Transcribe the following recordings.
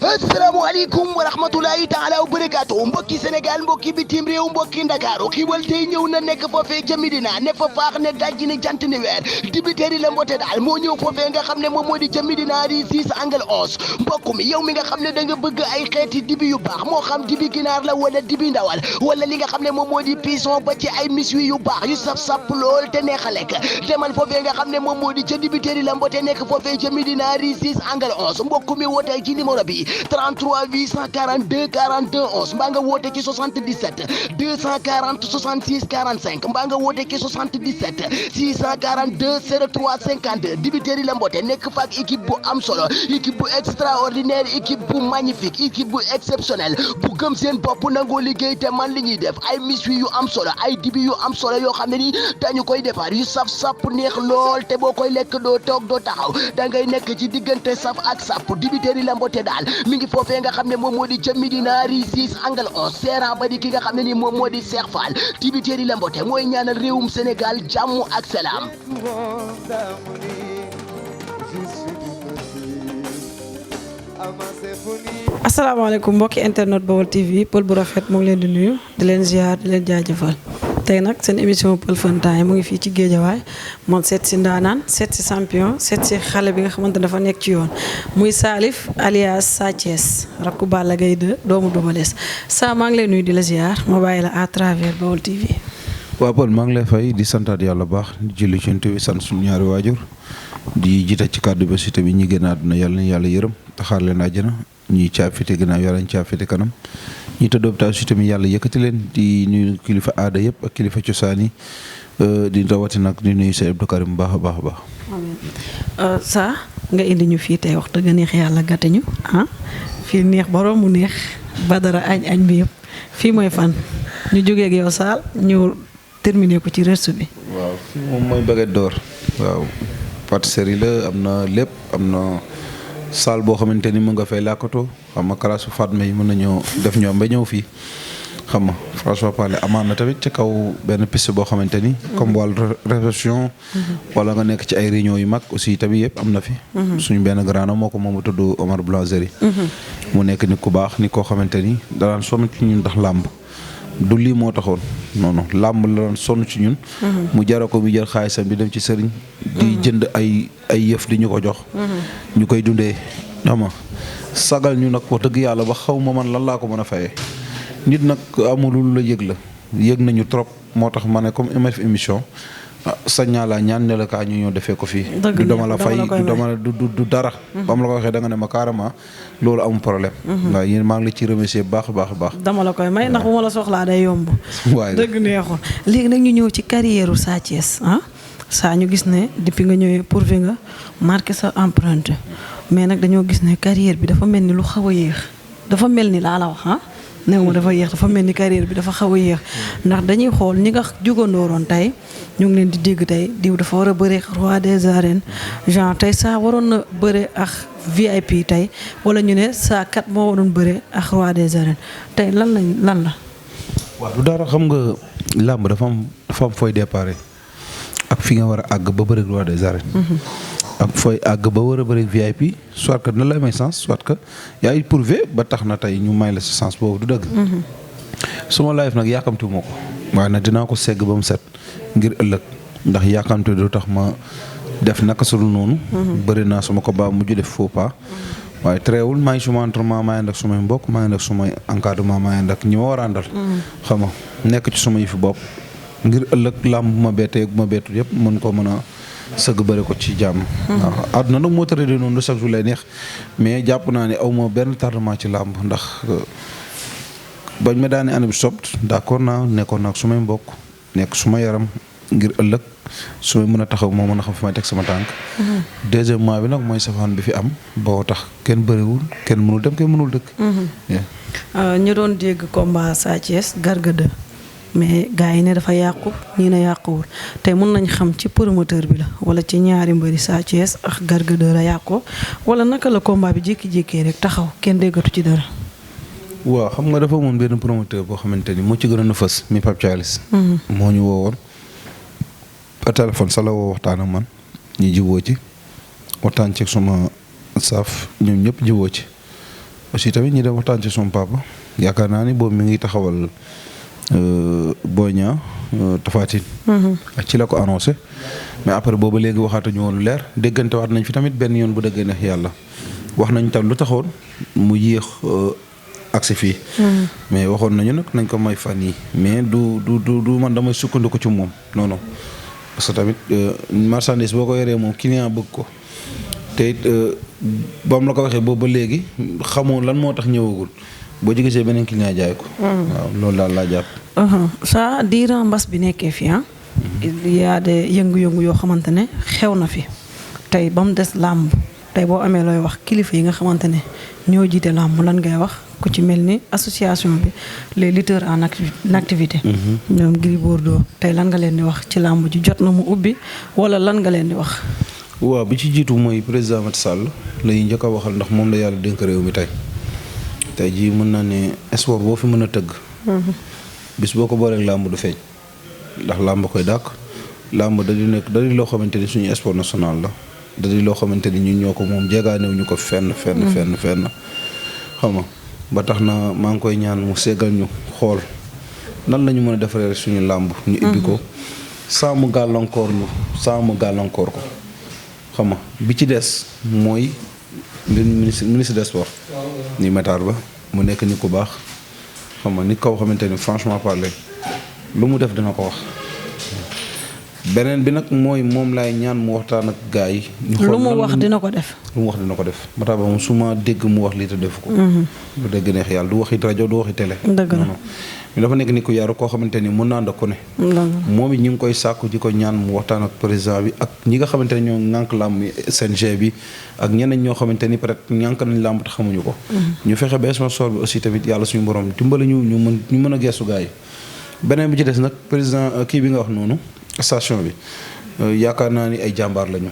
asalaamaaleykum wa rahmatulahi taala wa barakaatu mbokki Sénégal mbokki bitim réew mbokki Ndakaaru xiwal tey ñëw na nekk foofee ca Medina ne fa faax ne dajji ne jant ne weer dibiteeri la mbote daal moo ñëw foofee nga xam ne moom moo di ca Medina ri 6 angle 11 mbokk mi yow mi nga xam ne da nga bëgg ay xeeti dibi yu baax moo xam dibi ginaar la wala dibi ndawal wala li nga xam ne moom moo di pison ba ci ay miswi yu baax yu sap-sap lool te neex a lekk demal foofee nga xam ne moom moo di ca dibiteeri la mbote nekk foofee ca Medina ri 6 angle 11 mbokk mi wootee ci numéro bi 33 842 42 11 mbaa nga woote ci 77 240 66 45 mbaa nga woote ci 77 642 03 52 dibiteeri la mbote nekk faak équipe bu am solo équipe bu extraordinaire équipe bu magnifique équipe bu exceptionnel bu gëm seen bopp nangoo liggéey te man li ñuy def ay miswi yu am solo ay dibi yu am solo yoo xam ne ni dañu koy defar yu saf sap neex lool te boo koy lekk doo toog doo taxaw da ngay nekk ci diggante saf ak sap dibiteeri la mbote daal mi ngi foofee nga xam ne moom moo di ca Medina ri 6 angle 11 seera ba di ki nga xam ne ni moom moo di Cheikh Fall dibiteeri la mbote mooy ñaanal réewum Sénégal jàmm ak salaam. asalaamaaleykum mbokki internet Baol TV pël bu rafet mu ngi leen di nuyu di leen ziar di leen jaajëfal tey nag seen émission Peul Fun Time mu ngi fii ci Géejawaay moom seet si ndaanaan seet si champion seet si xale bi nga xamante dafa nekk ci yoon muy Salif alias Sa Thiès rakku Balla Gaye 2 doomu Double Less Sa maa ngi lay nuyu di la ziar ma bàyyi la à travers Baol TV. waaw Paul maa ngi lay fay di santaat yàlla baax di julli ci Yonent bi sant suñu ñaari waajur di jiite ci kàddu ba si tamit ñi génn àdduna yàlla na yàlla yërëm taxaar leen àjjana ñi caafite ginnaaw yàlla ñu caafite kanam ñi tëdd hôpital si tamit yàlla yëkkati leen di nuyu kilifa aada yëpp ak kilifa cosaan yi di rawati nag di nuyu Sëñ Abdou Karim baax a baax a baax. amiin Sa nga indi ñu fii tey wax dëgg neex yàlla gàtte ñu fii neex borom mu neex badara añ bi yëpp fii mooy fan ñu jógee ak yow Saal ñu terminé ko ci resto bi. waaw fii moom mooy Baguette d'Or waaw pâtisserie la am na lépp am na. salle boo xamante ni mu nga fay làkkatoo xam nga classe Fatma yi mën nañoo def ñoom ba ñëw fii xam nga franchement parler amaan na tamit ci kaw benn piste boo xamante ni. comme wàllu réception. wala nga nekk ci ay réunion yu mag aussi tamit yëpp am na fi. suñu benn grand moo ko moom mu tudd Omar Blanzerie. mu nekk nit ku baax nit koo xamante ni danaan sonn ci ñun ndax làmb du lii moo taxoon non non làmb la doon sonn ci ñun. mu jara ko mu jël xaalisam bi dem ci sëriñ. di jënd ay yëf di ñu ko jox. ñu koy dundee xam nga sagal ñu nag wax dëgg yàlla ba xaw ma man lan laa ko mën a fayee. nit nag amul lu la yëg la yëg nañu trop moo tax ma ne comme ma fi émission sañ naa laa ñaan ne la kaa ñu ñëw defee ko fii. du dama la fay du dama du dara. ba mu la ko waxee da nga ne ma carrément loolu amul problème. waaw yéen maa ngi la ci remercier baax a baax a baax. dama la koy may ndax bu ma la soxlaa day yomb. waaye dëgg neexul léegi nag ñu ñëw ci carrière Sa Thiès Sa ñu gis ne depuis nga ñëwee pourvu nga marqué sa empreinte mais nag dañoo gis ne carrière bi dafa mel ni lu xaw a yéex dafa mel ni laa la wax néew ma dafa yéex dafa mel ni carrière bi dafa xaw a yéex ndax dañuy xool ñi nga jugandooroon tey ñu ngi leen di dégg tey diw dafa war a bëre roi des arènes genre tey Sa waroon na bëre ak VIP tey wala ñu ne Sa kat moo waroon bëre ak roi des arènes tey lan la. waaw du dara xam nga làmb dafa am fooy déparé ak fi nga war a àgg ba bëre roi des arènes. ak fooy àgg ba war a bëri VIP soit que na la may sens soit que yaay prouvé ba tax na tey ñu may la sa sens boobu du dëgg. suma life nag yàkkamtu moo ko waaye nag dinaa ko segg ba mu set ngir ëllëg ndax yàkkamtu du tax ma def naka sulu noonu. bëri naa suma ko ba mujj def faux pas. waaye tereewul maa ngi suma entraînement maa ngi ànd ak sumay mbokk maa ngi ànd ak sumay encadrement maa ngi ànd ak ñi ma war a àndal. xam nga nekk ci suma yëfi bopp ngir ëllëg làmb bu ma bettee bu ma bettul yëpp mën ko mën a sëgg bëri ko ci jàmm. waaw àdduna nag moo tëddee noonu chaque jour lay neex mais jàpp naa ne aw ma benn tardement ci làmb ndax bañ ma daane année bi sobt d'accord naa nekkoon naag sumay mbokk nekk suma yaram ngir ëllëg su ma mën a taxaw moo mën a xam fi may teg sama tànk. deuxième mois bi nag mooy safaan bi fi am boo tax kenn bëriwul kenn mënul dem kenn mënul dëkk. ñu doon dégg combat Sa Thiès Garga 2 mais gars yi ne dafa yàqu ñii ne yàquwul tey mën nañ xam ci promoteur bi la wala ci ñaari mbëri Sa Thiès ak Garga 2 la yàqu wala naka la combat bi jékki-jékkee rek taxaw kenn déggatu ci dara. waaw xam nga dafa amoon benn promoteur boo xamante ni moo ci gënoon a fës mi Pape Thialis. moo ñu woowoon ba téléphone sa la woo waxtaan ak man ñu jiboo ci waxtaan ci suma staff ñoom ñëpp juboo ci aussi tamit ñi dem waxtaan ci son papa yaakaar naa ni boobu mi ngi taxawal Boy Niang Tapha Tine ak ci la ko annoncé mais après booba léegi waxaatuñu woon lu leer déggante waat nañ fi tamit benn yoon bu dëggee neex yàlla wax nañ tam lu taxoon mu yéex agsi fii mais waxoon nañu nag nañ ko may fan yi mais du man damay sukkandiku ci moom non non parce que tamit marchandise boo ko yoree moom client bëgg ko te it bam la ko waxee boobu ba léegi xamoo lan moo tax ñëwagul boo ci gisee beneen client jaay ko. waaw loolu daal laa jàpp. ça diiran mbas bi nekkee fi il y a des yëngu-yëngu yoo xamante ne xew na fi tey ba mu des làmb tey boo amee looy wax kilifa yi nga xamante ne ñoo jiite làmb lan ngay wax ku ci mel ni association bi les lutteurs en activité. ñoom Gris Bordeaux tey lan nga leen di wax ci làmb ji jot na mu ubbi wala lan nga leen di wax. waaw bi ci jiitu mooy président Macky Sall la ñuy njëkk a waxal ndax moom la yàlla dénk réew mi tey jii mën naa ne sport boo fi mën a tëgg. bis boo ko booleeg làmb du feeñ ndax làmb koy dàq làmb da di loo xamante ni suñu sport national la da di loo xamante ni ñun ñoo ko moom jeegaanew ñu ko fenn xam nga ba tax na maa ngi koy ñaan mu seggal ñu xool nan la ñu mën a defaree suñu làmb ñu ibbi ko saa mu gàllankoor ko xam nga bi ci des mooy ministre des sports ni Matar Ba mu nekk nit ku baax xam nga nit koo xamante ni franchement parler lu mu def dina ko wax beneen bi nag mooy moom laay ñaan mu waxtaan ak gars yi. ñu xool lu mu wax dina ko def. Matar Ba moom su ma dégg mu wax lii te def ko. lu dégg neex yàlla du waxi rajo du waxi télé. dëgg la mais dafa nekk nit ku yaru koo xamante ni mun naa ànd ak ku ne. moom it ñu ngi koy sàkku di ko ñaan mu waxtaan ak président bi ak ñi nga xamante ne ñoo ŋànk làmb CNG bi ak ñeneen ñoo xamante ni peut-être ñànk nañ làmb te xamuñu ko. ñu fexe ba sponsor bi aussi tamit yàlla suñu borom dimbali ñu mën a geesu gars yi. beneen bi ci des nag président kii bi nga wax noonu station bi yaakaar naa ni ay jàmbaar lañu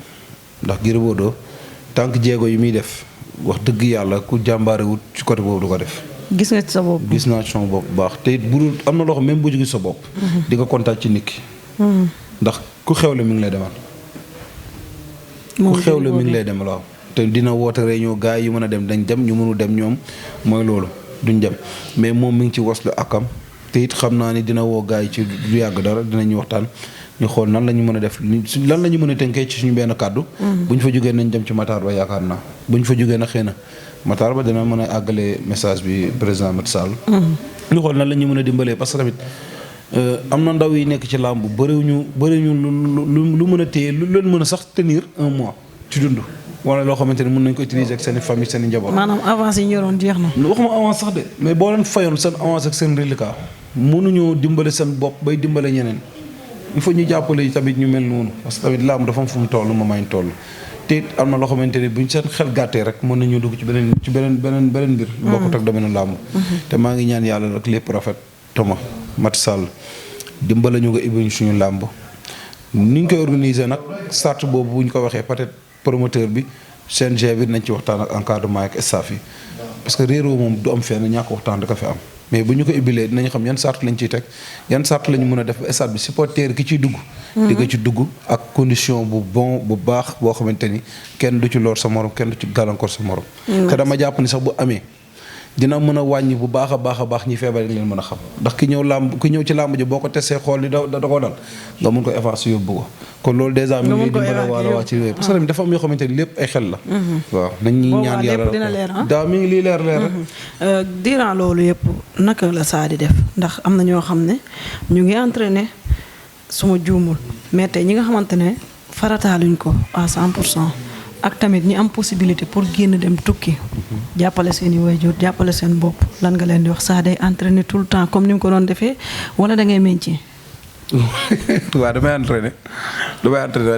ndax Gris Bordeaux tànk jéego yi muy def wax dëgg yàlla ku jàmbaarewut ci côté boobu du ko def. gis nga ci sa bopp. gis naa ci sama bopp bu baax te it bu dul am na loo xam même bu gis sa bopp. di nga kontaan ci nit ki. ndax ku xewle mi ngi lay demal. ku xewle mi ngi lay demal waaw. te dina woote réunion gars yi mën a dem dañ dem ñu mënu dem ñoom mooy loolu duñ dem mais moom mi ngi ci waslu akam te it xam naa ni dina woo gars yi ci du yàgg dara dinañu waxtaan ñu xool nan la ñu mën a def lan la ñu mën a tënkee ci suñu benn kàddu. bu ñu fa jógee nañ dem ci Matar Ba yaakaar naa bu ñu fa jógee nag xëy na Matar Ba dina mën a àggale message bi président Macky Sall. ñu xool nan la ñu mën a dimbalee parce que tamit am na ndaw yi nekk ci làmb bëriwuñu lu mën a téye lu leen mën a sax tenir un mois ci dund. wala loo xamante ni mën nañ ko utiliser ak seen i famille seen i njaboot. maanaam avance yi ñu yoroon jeex na. waxuma avance sax de mais boo leen fayoon seen avance ak seen reliquat mënuñoo dimbale seen bopp bay dimbale ñeneen il faut ñu jàppale tamit ñu mel noonu parce que tamit làmb dafa am fu mu toll ma may toll. te am na loo xamante ni buñ seen xel gàttee rek mën nañu dugg ci beneen mbir. bokkut ak domaine làmb. te maa ngi ñaan yàlla rek lépp rafet. Thomas Macky Sall dimbale ñu nga ibbi suñu làmb ni ñu koy organiser nag start boobu bu ñu ko waxee peut-être promoteur bi CNG bi nañ ci waxtaan ak encadrement ak staff yi parce que réeroo moom du am fenn ñàkk waxtaan da ko fi am mais bu ñu ko ibbilee dinañ xam yan sart lañ ciy teg yan sart lañu mën a def ba stade bi supporter ki ciy dugg. di nga ci dugg ak condition bu baax boo xamante ni kenn du ci lor sa morom kenn du ci gàllankoor sa morom. te dama jàpp ni sax bu amee dina mën a wàññi bu baax a baax ñi feebar leen mën a xam ndax ki ñëw ci làmb ji boo ko testé xool li da ko dal nga mun ko effacer yóbbu ko kon loolu dèjà mi ngi dimbale waa ci réew parce que dafa am yoo xamante ni lépp ay xel la. waaw nañ ñi ñaan yàlla daa mi ngi lii leer rek. durant loolu yëpp naka la saa di def ndax am na ñoo xam ne ñu ngi entraîné suma juumul mais tey ñi nga xamante ne farataaluñ ko à 100%. ak tamit ñi am possibilité pour génn dem tukki jàppale seen i waajur jàppale seen bopp lan nga leen di wax saa day entraîner tout le temps comme ni mu ko doon defee wala da ngay meññee. waaw damay entraîner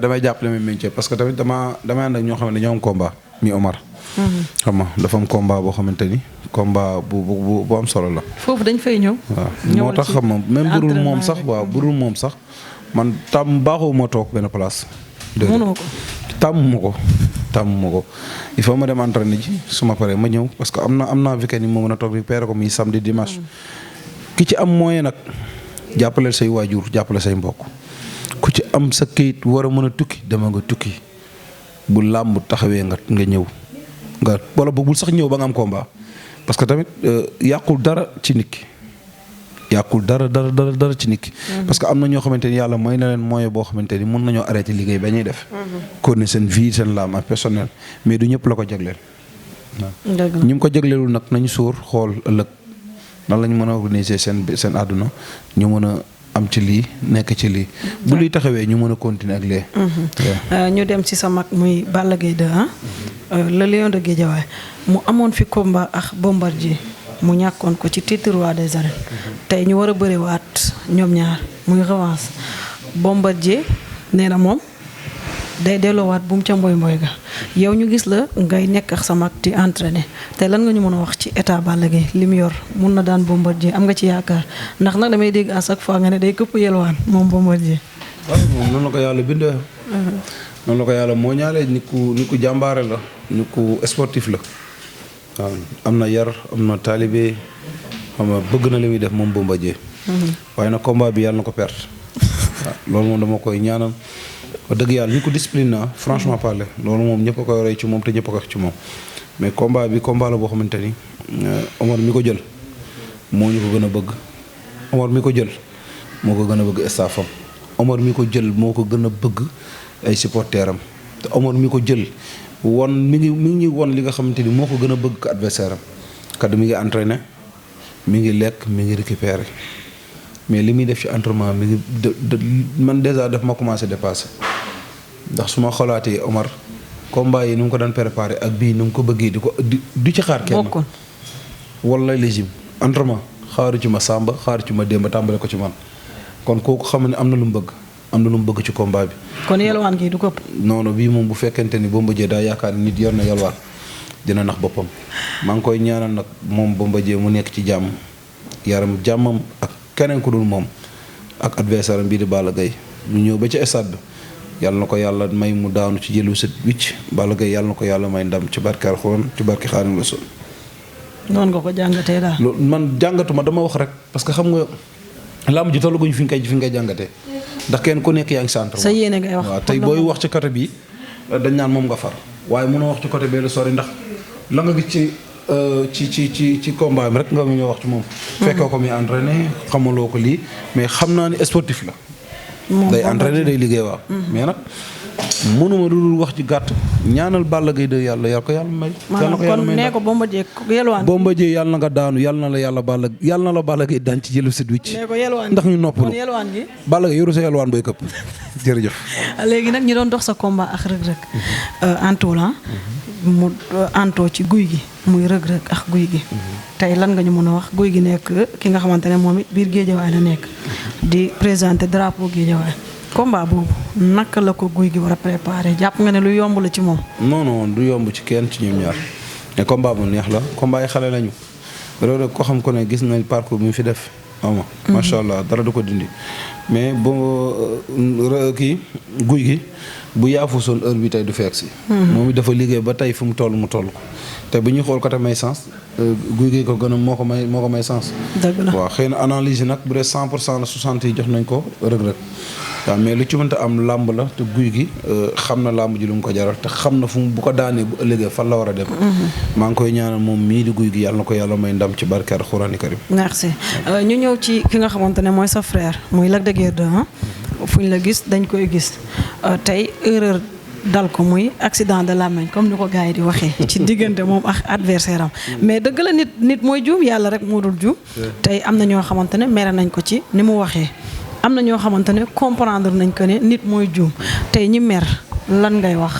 damay jàppale may meññee parce que tamit damay ànd ak ñoo xam ne dañoo am combat mi Omar. xam nga dafa am combat boo xamante ni combat bu am solo la. foofu dañ fay ñëw. waaw moo tax xam nga même burul moom sax man tam baaxoo moo toog benn place. mënoo ko. tàmm ko il faut ma dem entraîner ji su ma paree ma ñëw parce que am naa weekend yi moo mën a toog récupérer ko muy samedi dimanche ki ci am moyen nag jàppaleel say waajur jàppale say mbokk ku ci am sa këyit war a mën a tukki dama nga tukki bu làmb taxawee nga ñëw nga wala boog bul sax ñëw ba nga am combat parce que tamit yàqul dara ci nit ki yàqul dara ci nit ki. parce que am na ñoo xamante ni yàlla may na leen moyen boo xamante ni mën nañoo arrêté liggéey ba ñuy def. kon ne seen vie seen laam ak personnel mais du ñëpp la ko jagleel. waaw ñi mu ko jagleelul nag nañu suur xool ëllëg nan lañu mën a organiser seen àdduna ñu mën a am ci lii nekk ci lii. bu luy taxawee ñu mën a continuer ak lee. ñu dem ci sa mag muy Balla Gaye 2 le lion de Guédiawaye mu amoon fi combat ak Bombardier mu ñàkkoon ko ci titre roi des arènes tey ñu war a bëriwaat ñoom ñaar muy revanche Bombardier nee na moom day delloowaat bu mu ca mboy ga yow ñu gis la ngay nekk ak sa mag di entraîner te lan nga ñu mën a wax ci état Balla Gaye li mu yor mun na daan Bombardier am nga ci yaakaar ndax nag damay dégg à chaque fois nga ne day këpp yelwaan moom Bombardier. waaw moom noonu la ko yàlla bindee. noonu la ko yàlla moo ñaale nit ku jàmbaare la nit ku sportif la. waaw am na yar am na taalibe xam nga bëgg na li muy def moom Bombardier. waaye nag combat bi yàlla na ko perte. waaw loolu moom dama koy ñaanal wax dëgg yàlla ni ko discipline na franchement parler loolu moom ñëpp a koy roy ci moom te ñëpp a ko wax ci moom. mais combat bi combat la boo xamante ni Omar mi ko jël moo ñu ko gën a bëgg Omar mi ko jël moo ko gën a bëgg staffam Omar mi ko jël moo ko gën a bëgg ay supporteram te Omar mi ko jël. mi ngi won li nga xamante ni moo ko gën a bëgg ko adversaire am kaddu mi ngi entraîné mi ngi lekk mi ngi récupéré mais li muy def ci entraînement mi ngi man déjà daf ma commencé dépassé ndax su ma xolaatee Omar combat yi ni mu ko daan préparé ak bii ni mu ko bëggee du ci xaar kenn wala légime entraînement xaaru ci ma Samba xaaru ci ma Demba tàmbale ko ci man kon kooku xam ne am na lu mu bëgg am na lu mu bëgg ci combat bi. kon yalwaan gi du ko. non bii moom bu fekkente ni Bombardier daa yaakaar ni nit yor na yalwaan dina nax boppam maa ngi koy ñaanal nag moom Bombardier mu nekk ci jàmm yaram jàmmam ak keneen ku dul moom ak adversaire am bii di Balla Gaye ñu ñëw ba ci stade bi yàlla na ko yàlla may mu daanu ci jëlu set wicc Balla Gaye yàlla na ko yàlla may ndam ci barke Alxuraan ci barke Xaadimu Rasuul. noonu nga ko jàngatee daal. loolu man jàngatuma dama wax rek parce que xam nga làmb ji tollaguñu fi nga koy jàngatee. ndax kenn ku nekk yaa ngi centre. sa yéene ngay wax waaw tey booy wax ci côté bi dañ naan moom nga far waaye mënoo wax ci côté bee la sori ndax la nga gis ci combat bi rek nga ñëw wax ci moom. fekkoo ko muy entraîné xamaloo ko lii mais xam naa ni sportif la. day entraîné day liggéey waaw. mais nag mënuma dul wax ci gàtt ñaanal Balla Gaye de yàlla yal ko yàlla may. maanaam kon nee ko Bombardier yelwaan. Bombardier yàlla na nga daanu yàlla na la Balla Gaye daan ci jëlu sit wicc. nee ko yelwaan ndax ñu noppalu kon yelwaan gi. Balla Gaye yoru sa yelwaan booy këpp jërëjëf. léegi nag ñi doon dox sa combat ak Reug Reug Anto la mu Anto ci guy gi muy Reug Reug ak guy gi. tey lan nga ñu mën a wax guy gi nekk ki nga xamante ne moom it biir Guédiawaye la nekk di présenter drapeau Guédiawaye combat boobu naka la ko guy gi war a préparer jàpp nga ne lu yomb la ci moom. non du yomb ci kenn ci ñoom ñaar mais combat bu neex la combat yi xale lañu loolu rek ko xam ko ne gis na parcours bi mu fi def ama macha allah dara du ko dindi mais kii guy gi bu yaafu soon heure bi tey du fekk si. moom it dafa liggéey ba tey fu mu toll ko te bu ñuy xool côté may sens guy gi ko gën a moo ko may sens. dëgg la waaw xëy na analyse yi nag bu dee 100% la 60 yi jox nañ ko Reug Reug waaw mais lu ci mënta am làmb la te guy gi xam na làmb ji lu mu ko jaral te xam na fu mu bu ko daanee bu ëllëgee fan la war a dem. maa ngi koy ñaanal moom mii di guy gi yàlla na ko yàlla may ndam ci barke Alxuraani Karim. merci ñu ñëw ci ki nga xamante ne mooy sa frère muy Lac de Guiers 2 fu ñu la gis dañ koy gis tey erreur dal ko muy accident de làmmiñ comme ni ko gars yi di waxee ci diggante moom ak adversaire am mais dëgg la nit mooy juum yàlla rek moo dul juum tey am na ñoo xamante ne mere nañ ko ci ni mu waxee am na ñoo xamante ne comprendre nañ ko ne nit mooy juum tey ñi mer lan ngay wax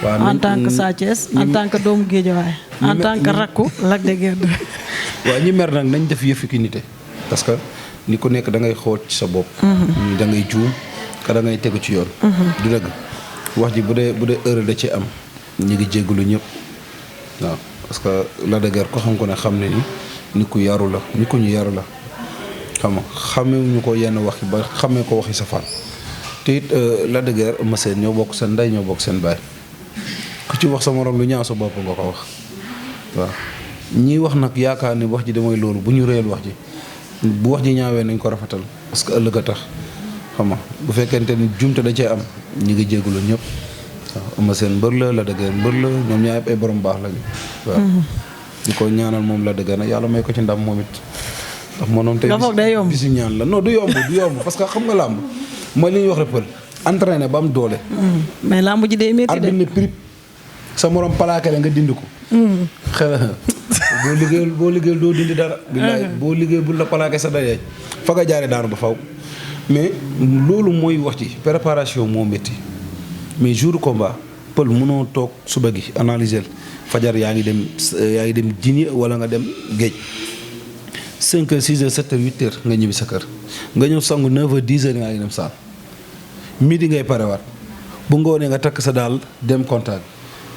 en tant que Sa Thiès en tant que doomu Guédiawaye en tant que rakku Lac de Guiers 2 waaw ñi mer nag nañ def yëfi ki nite parce que ni ku nekk da ngay xool ci sa bopp da ngay juum ka da ngay tegu ci yoon du dëgg wax ji bu dee heure da ci am ñu ngi jéggalu ñëpp waaw parce que Lac de Guiers ko xam ko ne xam ne ni nit ku yaru la nit ku ñu yaru la xam nga xamewuñu ko yenn wax ba xamee ko waxi safaan te it Lac de Guiers Eumeu Sène ñoo bokk seen ndey ñoo bokk seen baay ku ci wax sa morom lu ñaaw sa bopp nga ko wax waaw ñii wax nag yaakaar ni wax ji damay loolu bu ñu réyal wax ji bu wax ji ñaawee nañ ko rafetal parce que ëllëg a tax xam nga bu fekkente ni jumte da cee am ñi ngi jégalu ñëpp Eumeu Sène mbër la Lac de Guiers mbër la ñoom ñaar ay borom baax lañu. waaw di ko ñaanal moom Lac de Guiers nag yàlla may ko ci ndam moom it. ndax moom tey bisu ñaan la non du yomb parce que xam nga làmb mooy li ñuy wax rek pël entraîné ba am doole. mais làmb ji day métti de. arbitre prip sa morom plaqué la nga dindi ko. xel boo liggéeyal doo dindi dara. billaay boo liggéey bu la plaqué sa dayee fa nga jaaree daanu ba faw mais loolu mooy wax ci préparation moo métti mais jour combat pël mënoo toog suba gi analyser fajar yaa ngi dem jini wala nga dem géej 5 heures 6 heures 7 heures 8 heures nga ñibbi sa kër nga ñëw sangu 9 heures 10 heures nga ngi dem saal midi ngay parewaat bu ngoonee nga takk sa daal dem contact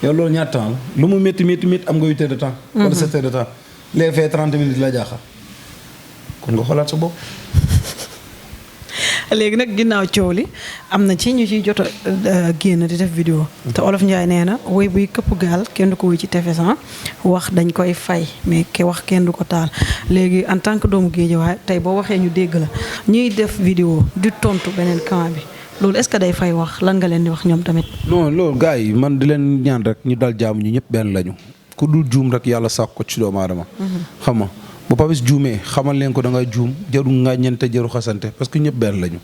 yow loolu ñaata temps la lu mu métti am nga 8 heures de temps. wala 7 heures de temps les fait 30 minutes la jaaxal kon nga xoolaat sa bopp. léegi nag ginnaaw coow li am na ci ñu ciy jot a génn di def vidéo te Olof Ndiaye nee na woy buy këpp gaal kenn du ko wuy ci tefes wax dañ koy fay mais ke wax kenn du ko taal léegi en tant que doomu Géejawaay tey boo waxee ñu dégg la ñuy def vidéo di tontu beneen camp bi loolu est-ce que day fay wax lan nga leen di wax ñoom tamit. non loolu gars yi man di leen ñaan rek ñu dal jaamu ñu ñëpp benn lañu ku dul juum rek yàlla sàkk ko ci doomu aadama. xam nga bu Papis juumee xamal leen ko da nga juum jaru nga ñente jaru xasante parce que ñëpp benn lañu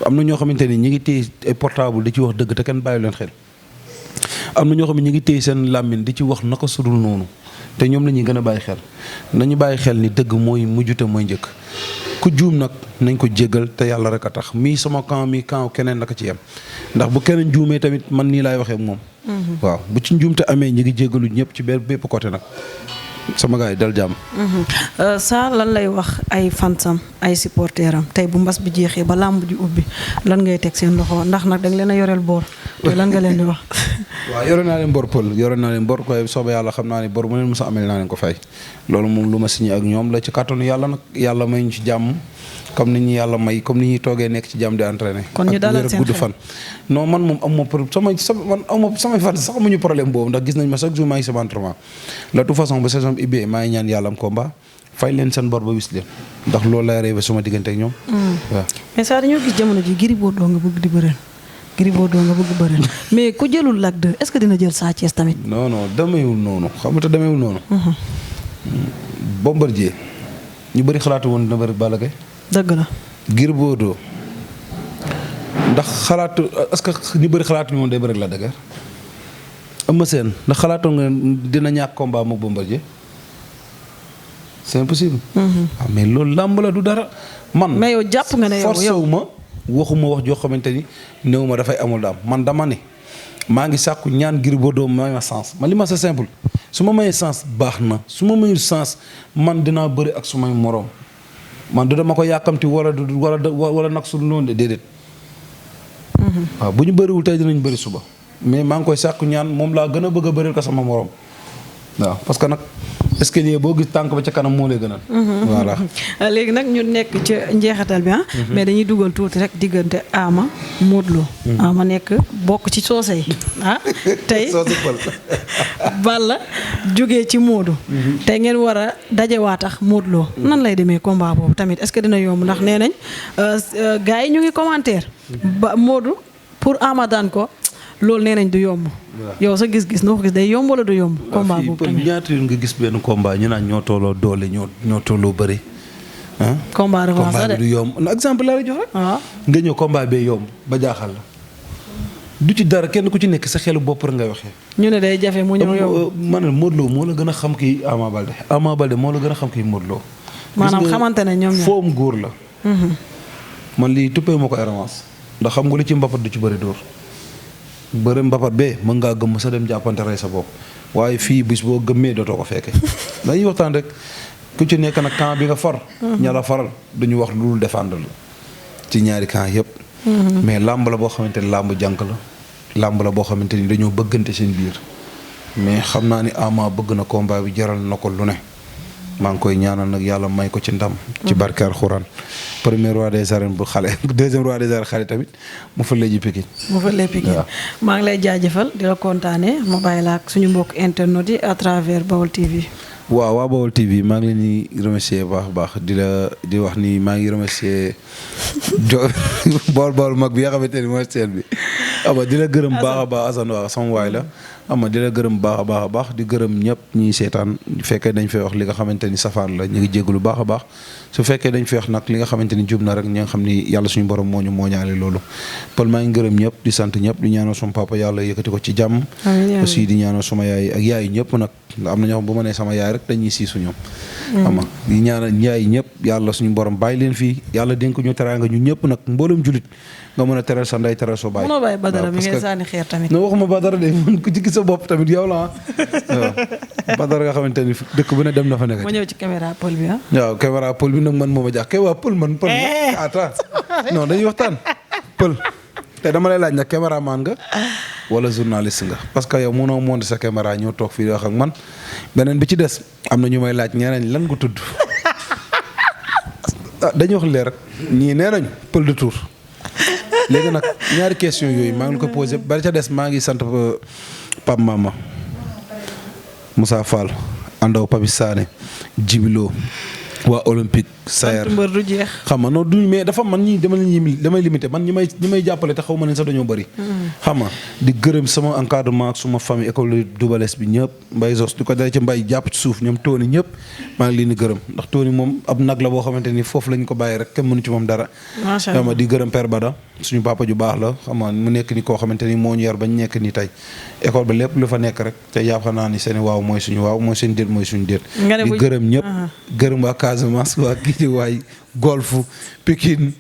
am na ñoo xamante ni ñi ngi téye ay portable di ci wax dëgg te kenn bàyyi leen xel am na ñoo xam ne ñi ngi téye seen làmmiñ di ci wax naka sudul noonu te ñoom la ñuy gën a bàyyi xel nañu bàyyi xel ni dëgg mooy mujj te mooy njëkk ku juum nag nañ ko jéggal te yàlla rek a tax mii sama camp mii camp keneen naka ci yem ndax bu keneen juumee tamit man nii laay waxee moom waaw bu ci njuumte amee ñi ngi jéggalu ñëpp ci bépp côté nag sama gars yi dal jàmm. saa lan lay wax ay fansam ay supporteram tey bu mbas bi jeexee ba làmb ji ubbi lan ngay teg seen loxo ndax nag danga leen a yoreel boor te lan nga leen di wax. waaw yore naa leen bor pël yore naa leen bor koy soobee yàlla xam naa ne bor bu leen mos a amee naa leen ko fay loolu moom lu ma signé ak ñoom la ci kàttanu yàlla nag yàlla may ñu ci jàmm comme ni ñu yàlla may comme ni ñuy toogee nekk ci jàmm di entraîné. kon ñu dalal seen gudd fan. non man moom am ma samay fan sax amuñu problème boobu ndax gis nañ ma chaque jour maa ngi sama entraînement de toute façon ba saison bi ibbee maa ngi ñaan yàlla am combat fay leen seen bor ba wis leen ndax loolu lay rêvé suma diggante ak ñoom. waaw mais ça dañoo gis jamono ji Gris Bordeaux nga bëgg di bëreel Gris Bordeaux nga bëgg bëreel mais ku jëlul Lac 2 est-ce que dina jël Sa Thiès tamit. non demeewul noonu xam nga demeewul noonu. Bombardier ñu bëri xalaatu woon dina bëri Balla Gaye. dëgg la. Gris Bordeaux ndax xalaatu est-ce que ñu bëri xalaatu ñu woon day bëri Lac de Guiers. Eumeu Sène ndax xalaatoon nga dina ñàkk combat moom Bombardier c'est impossible. mais loolu làmb la du dara. man mais yow jàpp nga ne yow forcé wu ma waxuma wax joo xamante ni néew ma dafay amul daam man dama ne maa ngi sàkku ñaan Gris Bordeaux may ma sens man li ma c'est simple su ma mayee sens baax na su ma mayul sens man dinaa bëri ak sumay moroom man du dama ko yàkkamti wala nag su noonu de déedéet. waaw bu ñu bëriwul tey dinañ bëri suba mais maa ngi koy sàkku ñaan moom laa gën a bëgg a bëril ko sama moroom waaw parce que nag escalier boo gis tànk ba ca kanam moo lay gënal. voilà. léegi nag ñu nekk ci njeexital bi mais dañuy dugal tuuti rek diggante Ama Modou Lo. Ama nekk bokk ci soose yi tey Balla jógee ci Modou. tey ngeen war a dajewaatax Modou Lo. nan lay demee combat boobu tamit est-ce que dina yomb ndax nee nañ gars yi ñu ngi commentaire. ba Modou pour Ama daan ko. loolu nee nañ du yomb. yow sa gis-gis noo ko gis day yomb wala du yomb. combat boobu tamit ñaata yoon nga gis benn combat ñu naan ñoo tolloo doole ñoo tolloo bëri. combat revanche la de combat bi du yomb exemple la jox rek. nga ñëw combat bee yomb ba jaaxal la. du ci dara kenn ku ci nekk sa xelu bopp rek ngay waxee. ñu ne day jafe mu ñëw yomb. ma ne Modou Lo moo la gën a xam kii Ama Baldé Ama Baldé moo la gën a xam kii Modou Lo. maanaam xamante ne ñoom ñaar foom góor la. man lii tuppee moo ko revanche ndax xam nga li ci mbapat du ci bëri dóor. bëri mbapat bee mën ngaa gëmm sa dem jàppante rey sa bopp waaye fii bis boo gëmmee dootoo ko fekke dañuy waxtaan rek ku ci nekk nag camp bi nga far ña la faral duñu wax lu dul défendre la ci ñaari camp yëpp mais làmb la boo xamante ni làmb jànk la làmb la boo xamante ni dañoo bëggante seen biir mais xam naa ni Ama bëgg na combat bi jaral na ko lu ne maa ngi koy ñaanal nag yàlla may ko ci ndam ci barke Alxuraan premier roi des arènes bu xale deuxième roi des arènes xale tamit mu fa léegi Pikine maa ngi lay jaajëfal di la kontaane ma bàyyi la ak suñu mbokk internet yi à travers Baol TV. waaw waa Baol TV maa ngi leen di remercier baax a baax di wax ni maa ngi remercier Baol mag bi nga xamante ni mooy seen bi ama di la gërëm baax a baax Assane waaw sama waay la ama di la gërëm baax a baax di gërëm ñëpp ñiy seetaan bu fekkee dañ fay wax li nga xamante ni safaan la ñu ngi jégalu baax a baax su fekkee dañ fay wax nag li nga xamante ni jub na rek ñi nga xam ni yàlla suñu borom moo ñu mooñaale loolu Paul maa ngi gërëm ñëpp di sant ñëpp di ñaanal suma papa yàlla yëkkati ko ci jàmm aussi di ñaanal suma yaay ak yaayu ñëpp nag nga am na ñoo xam bu ma nee sama yaay rek dañuy siisu ñoom ama di ñaanal yaay ñëpp yàlla suñu borom bàyyi leen fii yàlla dénk ñu teraanga ñu ñëpp nag mboolem julit nga mën a teral sa ndey teral soo bàyyi mënoo bàyyi Badara mi ngay sànni xeer tamit non waxuma Badara de man ku ci gis sa bopp tamit yow la waaw Badara nga xamante ni dëkk bu ne dem na fa nekk ma ñëw ci caméra Paul bi waaw caméra Paul bi nag man moo ma jaax kay waa Paul man Paul attends non dañuy waxtaan Paul te dama lay laaj nag caméraman nga wala journaliste nga parce que yow mënoo monter sa caméra ñoo toog fii di wax ak man beneen bi ci des am na ñu may laaj ñeneen lan nga tudd dañuy wax leer rek ñii nee nañ Paul de Tour léegi nag ñaari question yooyu maa ngi ko posé bari ca des maa ngi sant Pape Mama Moussa Fall Andaw Papi Sané Djibilo waa Olympique Sayer mbër du jeex xam nga non duñ mais dafa man ñi damay limité man ñi may jàppale te xaw ma ne sax dañoo bëri xam nga di gërëm sama encadrement ak suma famille école Doubales bi ñëpp Mbaye Zos di ko dalee ci Mbaye jàpp ci suuf ñoom Tony ñëpp maa ngi leen di gërëm ndax Tony moom ab nag la boo xamante ni foofu lañ ko bàyyi rek kenn mënu ci moom dara xam nga di gërëm Père Bada suñu papa ju baax la xam nga mu nekk ni koo xamante ni moo ñu yar bañ nekk ni tey école ba lépp lu fa nekk rek te yàpp naa ni seen waaw mooy suñu waaw mooy seen déet mooy suñu déet di gërëm ñëpp gërëm waa Casamance waa Guédiawaye Golf Pikine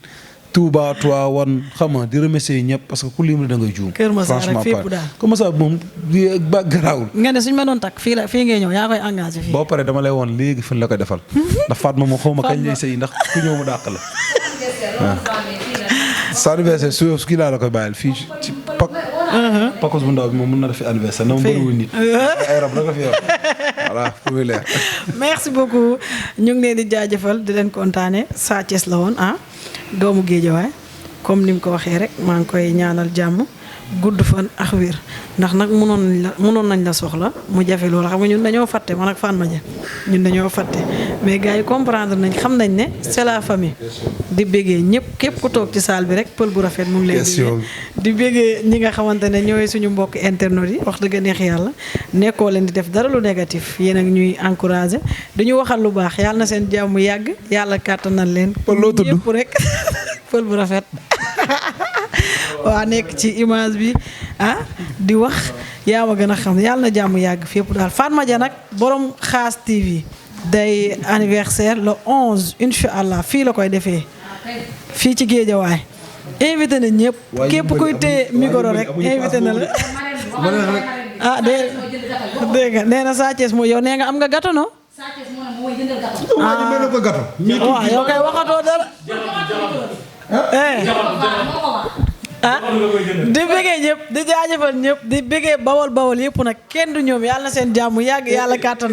Touba Tivaouane xam nga di remercier ñëpp parce que ku lim da ngay juum franchement Kër Massar moom ba garaawul nga ne suñ ma doon takk fii ngay ñëw yaa koy engagé fii boo paree dama lay woon léegi fan la koy defal ndax Fatma moom xaw ma kañ lay sëy ndax ku ñëw mu dàq la waaw sa anniversaire su kii laa la koy bàyyil fii ci pakos bu ndaw bi moom mën na def anniversaire na ma bëriwul nit ay rab rek la fi yor voilà pour muy leer merci beaucoup ñu ngi leen di jaajëfal di leen kontaane Sa Thiès la woon doomu Géejawaay comme ni mu ko waxee rek maa ngi koy ñaanal jàmm gudd fan ak wér ndax nag mënoon nañ la soxla mu jafe loolu xam nga ñun dañoo fàtte man ak fan ma ñun dañoo fàtte mais gars yi comprendre nañ xam nañ ne c'est la famille di béggee ñëpp képp ku toog ci salle bi rek pël bu rafet mu ngi lay di béggee ñi nga xamante ne ñooy suñu mbokk internet yi wax dëgg neex yàlla nekkoo leen di def dara lu négatif yéen ak ñuy encouragé dañu waxal lu baax yàlla na seen jàmm yàgg yàlla kàttanal leen ñëpp rek pël bu rafet waa nekk ci image bi di wax yaa ma gën a xam yàlla na jàmm yàgg fépp daal Fatma Dia nag borom Xaas TV day anniversaire le 11 incha allah fii la koy defee fii ci Géejawaay invité na ñëpp képp kuy téye micro rek invité na la dégg nga nee na Sa Thiès mooy yow nee nga am nga gâteau non waaw yow kay waxatoo dara di bëggee ñëpp di jaajëfal ñëpp di bëggee bawol yëpp nag kenn du ñoom yàlla na seen jàmm yàgg yàlla kàttan